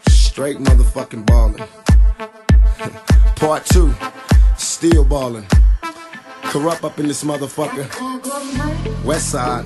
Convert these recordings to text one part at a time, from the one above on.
Straight motherfucking ballin'. Part 2, still ballin'. Corrupt up in this motherfucker. West side.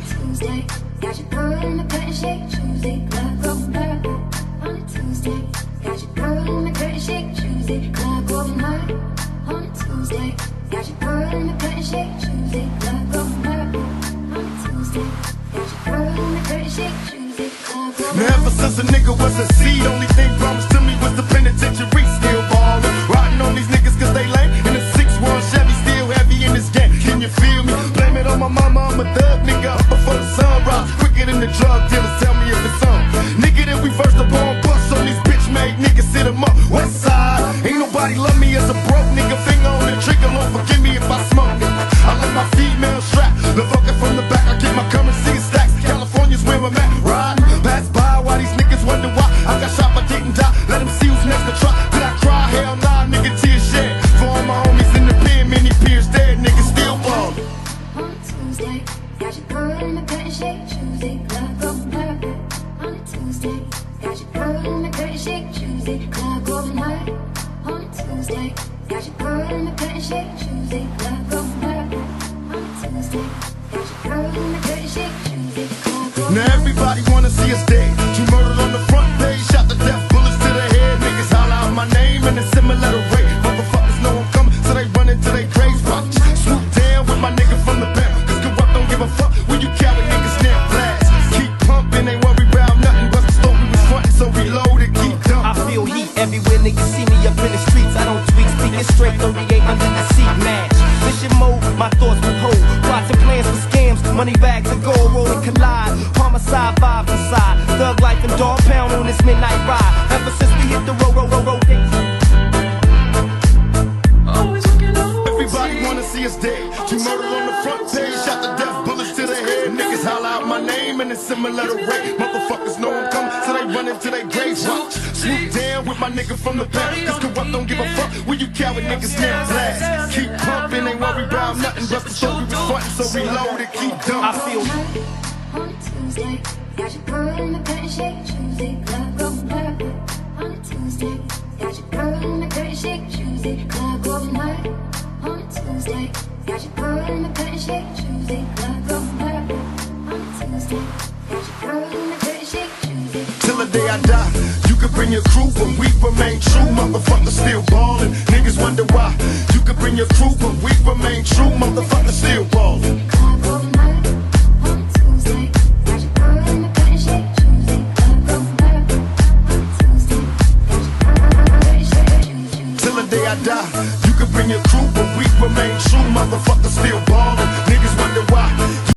Now ever since a nigga was a seed, only thing promised to me was the penitentiary. Still ballin', riding on these niggas cause they lame. In the 6-1 Chevy, still heavy in this game. Can you feel me? Blame it on my mama, I'm a thug nigga up before the sun rise. Quicker than the drug dealers, tell me if it's on. Nigga that we first upon bust on these bitch made niggas, sit 'em up. West side, ain't nobody love me as a broke nigga. Finger on the trigger, Lord forgive me if I smoke it. I like my female strap, the fucking from the back. I keep my currency in stacks. California's where I'm at, ride. Pass by while these niggas wonder why I got shot but didn't die. Let them see who's next to try. Did I cry? Hell nah, nigga, tears shed. For all my homies in the pen, many peers dead, niggas still ballin'. On a Tuesday, got your girl in the bed and shake Tuesday, club going hard. On a Tuesday, got your girl in the bed and shake Tuesday, club going hard. On a Tuesday, got your girl in the bed and shake Tuesday, club going hard. On a Tuesday, got your girl in the bed and shake Tuesday, club going hard. Now everybody wanna see us dead. You murdered on the front page, shot the death, bullets to the head. Niggas holler out my name in a similar rate. Motherfuckers know I'm coming, so they run into their graves. Watch, swoop down with my nigga from the back. Cause corrupt don't give a fuck when you carry niggas near blast. Keep pumping, ain't worry about nothing. But the story was frontin', so reload it, keep dumping. I feel heat everywhere niggas see me up in the streets. I don't tweak, speaking straight, 38 under the seat, match. Mission mode, my thoughts with hold. Plots and plans for scams, money bags and gold rolling collide. Homicide, vibe inside. Thug life and dog pound on this midnight ride. Ever since we hit the road. Everybody wanna see us dead. You murdered on the front page, shot the death, bullets to the head. Niggas holler out my name in a similar rate. Motherfuckers know I'm coming, so they run into their graves. Watch, swoop down with my nigga from the back. Cause corrupt don't give a fuck when you coward niggas near blast. Keep pumping, ain't worry about nothing. But the story was frontin', so reload it, keep dumping. I feel on a Tuesday, got your girl in the bed and shake Tuesday, club going hard. On a Tuesday, got your girl in the bed and shake Tuesday, club going hard. On a Tuesday, got your girl in the bed and shake Tuesday, club going hard. On a Tuesday, got your girl in the bed and shake Tuesday. Till the day I die, you can bring your crew, but we remain true. Motherfuckers still ballin'. Niggas wonder why. You can bring your crew, but we remain true. Motherfuckers still ballin'. Club going hard. On a Tuesday, got your girl in the bed and shake Tuesday, club going hard. On a Tuesday, got your girl in the bed and shake Tuesday. Till the day I die, you can bring your crew, but we remain true. Motherfuckers still ballin'. Niggas wonder why.